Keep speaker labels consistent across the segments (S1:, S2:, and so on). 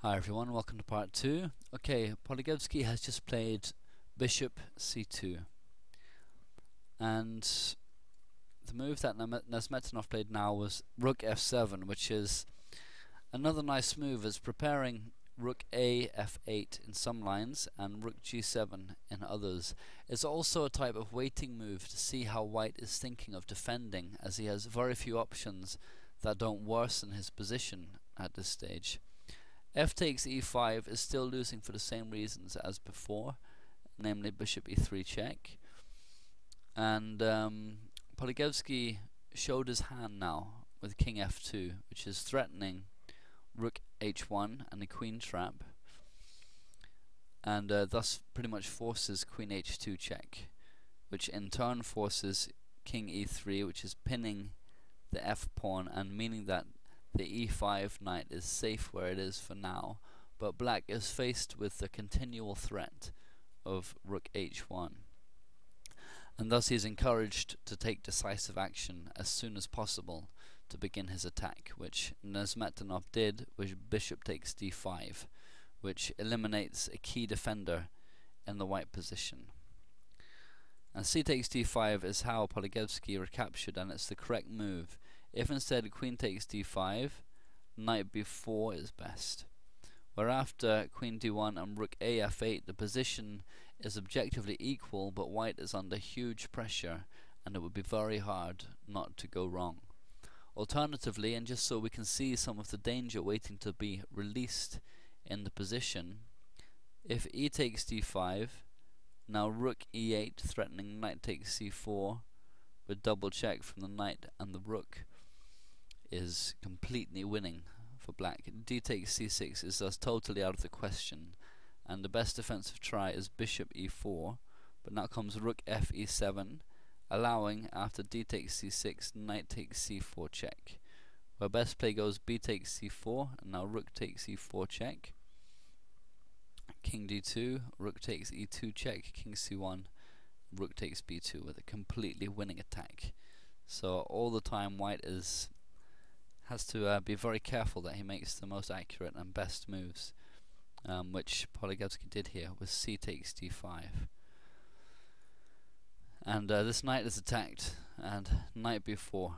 S1: Hi everyone, welcome to part 2. Okay, Polugaevsky has just played bishop c2, and the move that Nesmetanov played now was rook f7, which is another nice move. It's preparing rook a f8 in some lines and rook g7 in others. It's also a type of waiting move to see how white is thinking of defending, as he has very few options that don't worsen his position at this stage. F takes e5 is still losing for the same reasons as before, namely bishop e3 check. And Polugaevsky showed his hand now with king f2, which is threatening rook h1 and the queen trap, and thus pretty much forces queen h2 check, which in turn forces king e3, which is pinning the f pawn and meaning that the e5 knight is safe where it is for now, but black is faced with the continual threat of rook h1, and thus he is encouraged to take decisive action as soon as possible to begin his attack, which Nesmetanov did with bishop takes d5, which eliminates a key defender in the white position. And c takes d5 is how Polugaevsky recaptured, and it's the correct move. If instead queen takes d5, knight b4 is best. Where after queen d1 and rook a f8, the position is objectively equal, but white is under huge pressure, and it would be very hard not to go wrong. Alternatively, and just so we can see some of the danger waiting to be released in the position, if e takes d5, now rook e8 threatening knight takes c4 with double check from the knight and the rook is completely winning for black. D takes c6 is thus totally out of the question, and the best defensive try is bishop e4, but now comes rook f e7, allowing after d takes c6 knight takes c4 check, where best play goes b takes c4 and now rook takes e4 check, king d2, rook takes e2 check, king c1, rook takes b2 with a completely winning attack. So all the time white has to be very careful that he makes the most accurate and best moves, which Polugaevsky did here with c takes d5. And this knight is attacked, and knight b4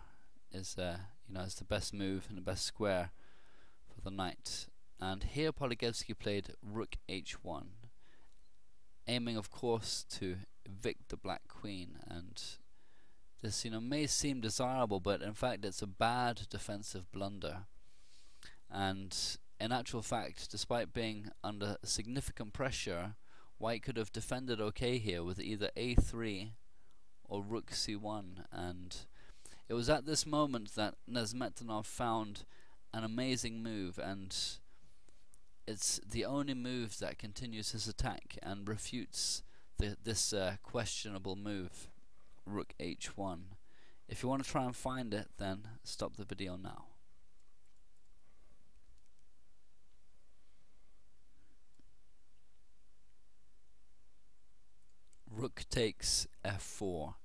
S1: is is the best move and the best square for the knight. And here Polugaevsky played rook h1, aiming of course to evict the black queen, and this may seem desirable, but in fact it's a bad defensive blunder. And in actual fact, despite being under significant pressure, white could have defended okay here with either a3 or rook c1, and it was at this moment that Nesmetanov found an amazing move, and it's the only move that continues his attack and refutes this questionable move, rook h1. If you want to try and find it, then stop the video now. Rook takes f4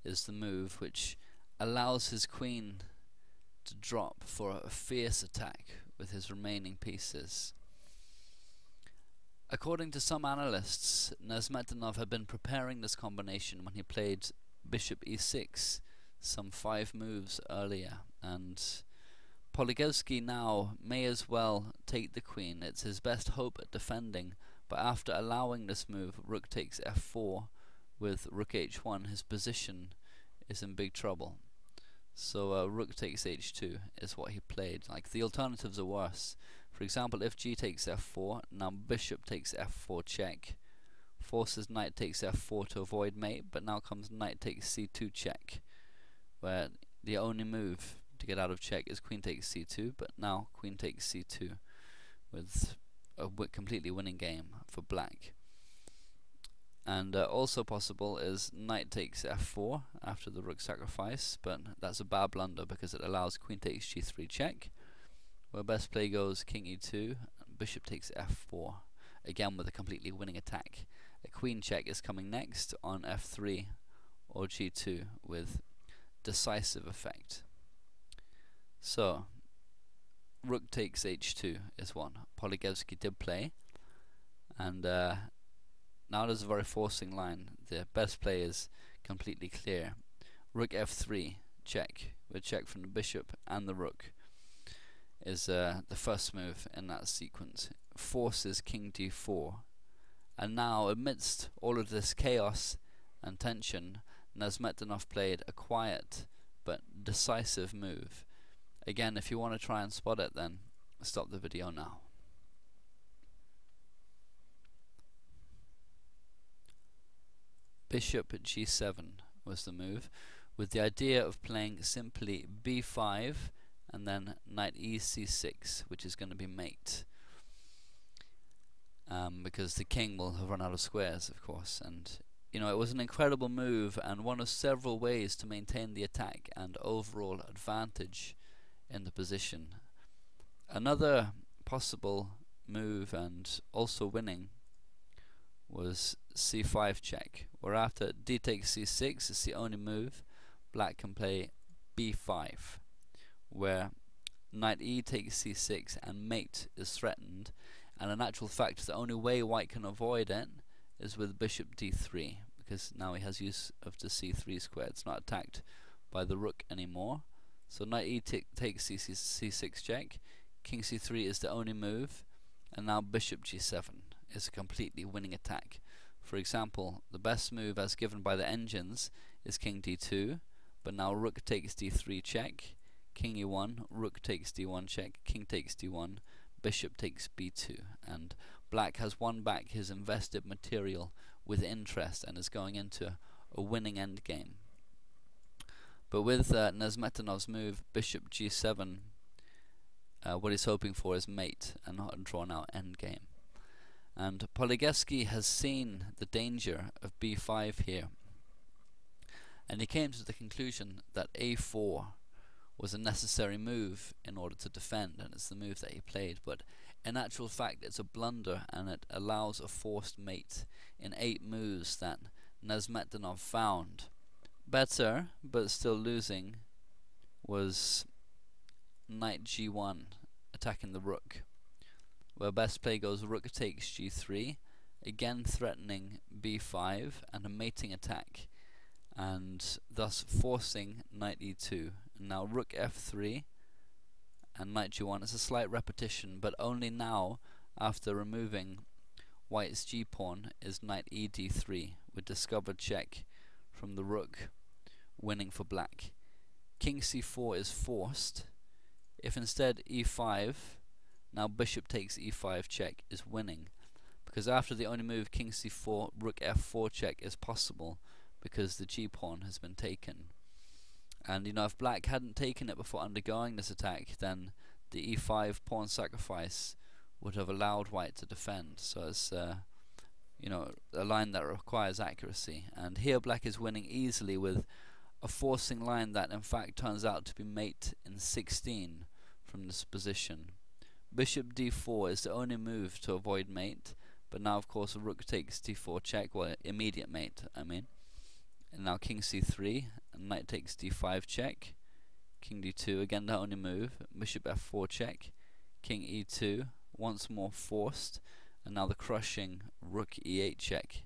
S1: is the move which allows his queen to drop for a fierce attack with his remaining pieces. According to some analysts, Nesmetanov had been preparing this combination when he played bishop e6 some 5 moves earlier, and Polugaevsky now may as well take the queen. It's his best hope at defending, but after allowing this move, rook takes f4 with rook h1, his position is in big trouble. So rook takes h2 is what he played. Like, the alternatives are worse. For example, if g takes f4, now bishop takes f4 check, forces knight takes f4 to avoid mate, but now comes knight takes c2 check, where the only move to get out of check is queen takes c2, but now queen takes c2 with a completely winning game for black. And also possible is knight takes f4 after the rook sacrifice, but that's a bad blunder because it allows queen takes g3 check, where best play goes king e2 and bishop takes f4, again with a completely winning attack. A queen check is coming next on f3 or g2 with decisive effect. So rook takes h2 is one Polugaevsky did play, and now there's a very forcing line. The best play is completely clear. Rook f3 check, with check from the bishop and the rook, is the first move in that sequence. Forces king d4, and now amidst all of this chaos and tension, Nesmetdinov played a quiet but decisive move. Again, if you want to try and spot it, then stop the video now. Bishop g7 was the move, with the idea of playing simply b5 and then knight e c6, which is going to be mate, because the king will have run out of squares, of course. And you know, it was an incredible move and one of several ways to maintain the attack and overall advantage in the position. Another possible move, and also winning, was c5 check, where after d takes c6 is the only move, black can play b5, where knight e takes c6 and mate is threatened, and in actual fact the only way white can avoid it is with bishop d3, because now he has use of the c3 square. It's not attacked by the rook anymore. So knight e takes c6 check, king c3 is the only move, and now bishop g7 is a completely winning attack. For example, the best move as given by the engines is king d2, but now rook takes d3 check, king e1, rook takes d1 check, king takes d1, bishop takes b2, and black has won back his invested material with interest and is going into a winning endgame. But with Nesmetdinov's move bishop g7, what he's hoping for is mate and not a drawn out endgame. And Polugaevsky has seen the danger of b5 here, and he came to the conclusion that a4 was a necessary move in order to defend, and it's the move that he played. But in actual fact it's a blunder, and it allows a forced mate in 8 moves that Nesmetdinov found. Better, but still losing, was knight g1 attacking the rook, where best play goes rook takes g3, again threatening b5 and a mating attack, and thus forcing knight e2. And now rook f3 and knight g1 is a slight repetition, but only now after removing white's g-pawn is knight e d3 with discovered check from the rook, winning for black. King c4 is forced. If instead e5, now bishop takes e5 check is winning, because after the only move king c4, rook f4 check is possible because the g-pawn has been taken. And you know, if black hadn't taken it before undergoing this attack, then the e5 pawn sacrifice would have allowed white to defend. So it's you know, a line that requires accuracy, and here black is winning easily with a forcing line that in fact turns out to be mate in 16 from this position. Bishop d4 is the only move to avoid mate, but now of course rook takes d4 check, well, immediate mate I mean. And now king c3 and knight takes d5 check, king d2 again the only move, bishop f4 check, king e2 once more forced, and now the crushing rook e8 check,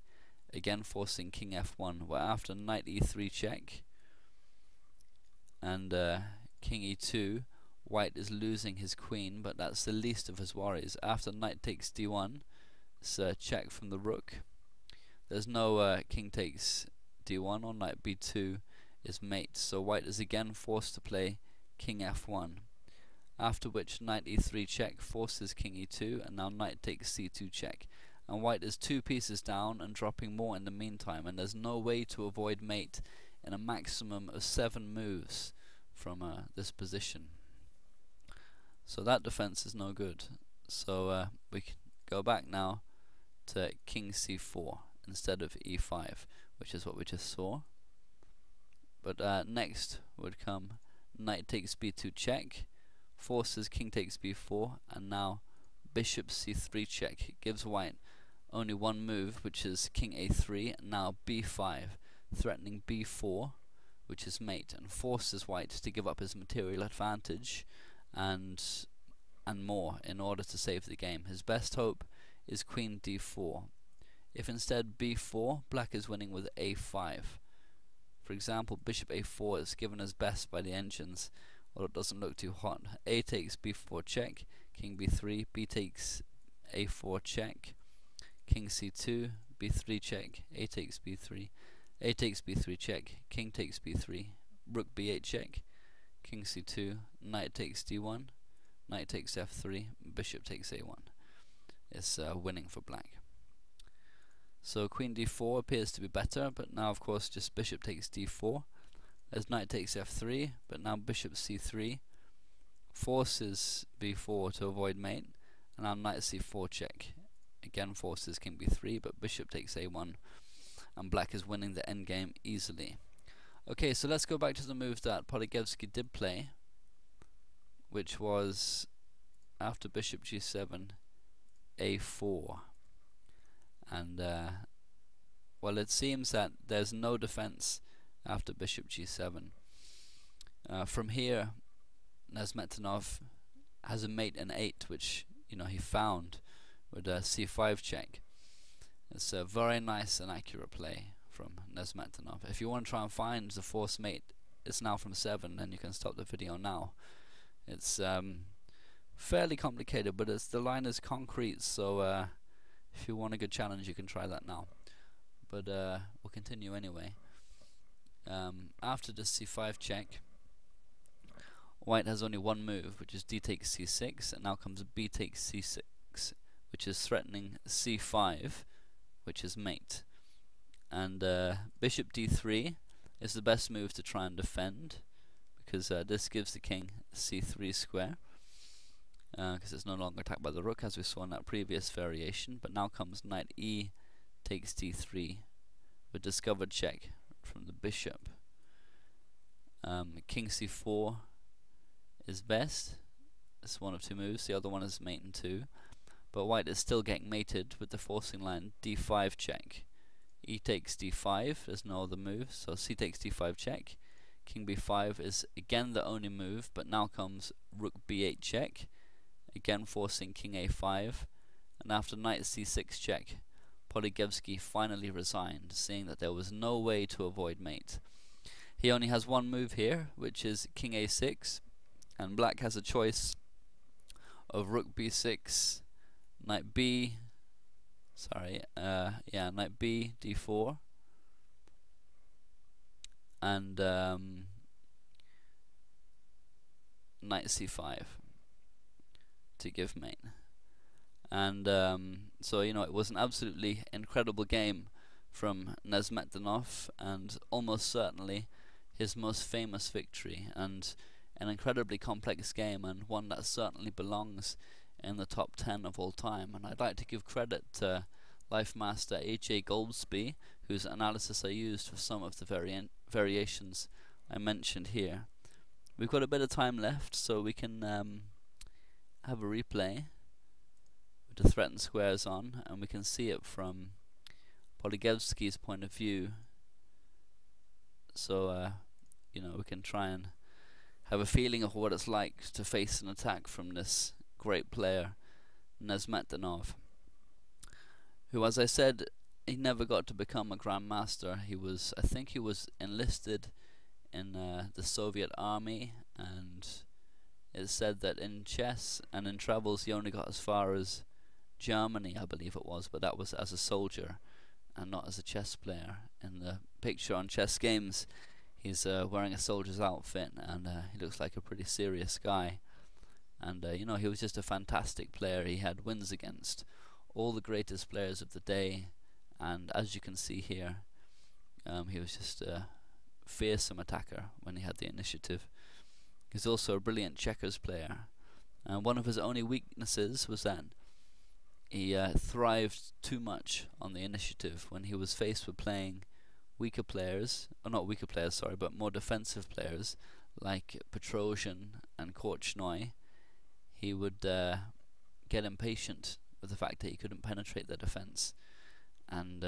S1: again forcing king f1, where after knight e3 check and king e2, white is losing his queen, but that's the least of his worries. After knight takes d1, it's a check from the rook. There's no king takes d1 or knight b2 is mate, so white is again forced to play king f1. After which knight e3 check forces king e2, and now knight takes c2 check, and white is 2 pieces down and dropping more in the meantime, and there's no way to avoid mate in a maximum of 7 moves from this position. So that defense is no good. So we can go back now to king c4 instead of e5, which is what we just saw. But next would come knight takes b2 check, forces king takes b4, and now bishop c3 check. It gives white only one move, which is king a3, and now b5, threatening b4, which is mate, and forces white to give up his material advantage and and more in order to save the game. His best hope is queen d4. If instead b4, black is winning with a5. For example, bishop a4 is given as best by the engines, although it doesn't look too hot. A takes b4 check, king b3, b takes a4 check, king c2, b3 check, a takes b3, a takes b3 check, king takes b3, rook b8 check, king c2, knight takes d1, knight takes f3, bishop takes a1. It's winning for black. So queen d4 appears to be better, but now of course just bishop takes d4. As knight takes f3, but now bishop c3 forces b4 to avoid mate, and now knight c4 check. Again forces king b3, but bishop takes a1, and black is winning the endgame easily. Okay, so let's go back to the move that Polugaevsky did play, which was after bishop g7, a4. And well, it seems that there's no defense after bishop g7. From here, Nesmetanov has a mate in 8, which he found with a c5 check. It's a very nice and accurate play from Nesmetanov. If you want to try and find the forced mate, it's now from 7, and you can stop the video now. It's fairly complicated, but the line is concrete, so if you want a good challenge, you can try that now. But we'll continue anyway. After this c5 check, white has only one move, which is d takes c6, and now comes b takes c6, which is threatening c5, which is mate. And bishop d3 is the best move to try and defend, because this gives the king c3 square, because it's no longer attacked by the rook, as we saw in that previous variation. But now comes knight e takes d3 with discovered check from the bishop. King c4 is best. It's one of two moves. The other one is mate in 2. But white is still getting mated with the forcing line d5 check. E takes d5, there's no other move, so c takes d5 check. King b5 is again the only move, but now comes rook b8 check, again forcing king a5, and after knight c6 check, Polugaevsky finally resigned, seeing that there was no way to avoid mate. He only has one move here, which is king a6, and black has a choice of rook b6, knight b, knight b, d4, and knight c5 to give mate. And so it was an absolutely incredible game from Nesmetanov, and almost certainly his most famous victory, and an incredibly complex game, and one that certainly belongs in the top 10 of all time. And I'd like to give credit to Life Master A.J. Goldsby, whose analysis I used for some of the variations I mentioned here. We've got a bit of time left, so we can have a replay with the threatened squares on, and we can see it from Polugaevsky's point of view. So we can try and have a feeling of what it's like to face an attack from this great player, Nesmetanov, who, as I said, he never got to become a grandmaster. I think he was enlisted in the Soviet army, and it's said that in chess and in travels he only got as far as Germany, I believe it was, but that was as a soldier and not as a chess player. In the picture on Chess Games, he's wearing a soldier's outfit, and he looks like a pretty serious guy. And he was just a fantastic player. He had wins against all the greatest players of the day, and as you can see here, he was just a fearsome attacker when he had the initiative. He's also a brilliant checkers player, and one of his only weaknesses was that he thrived too much on the initiative. When he was faced with playing weaker players, or not weaker players, sorry, but more defensive players like Petrosian and Korchnoi, he would get impatient with the fact that he couldn't penetrate the defense, and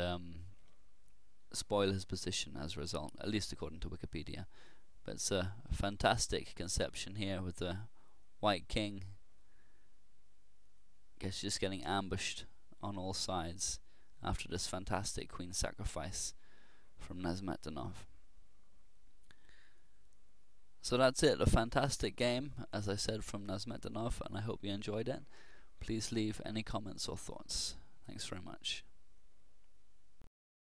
S1: spoil his position as a result, at least according to Wikipedia. But it's a fantastic conception here with the white king guess just getting ambushed on all sides after this fantastic queen sacrifice from Nesmetanov. So that's it, a fantastic game, as I said, from Nesmetanov, and I hope you enjoyed it. Please leave any comments or thoughts. Thanks very much.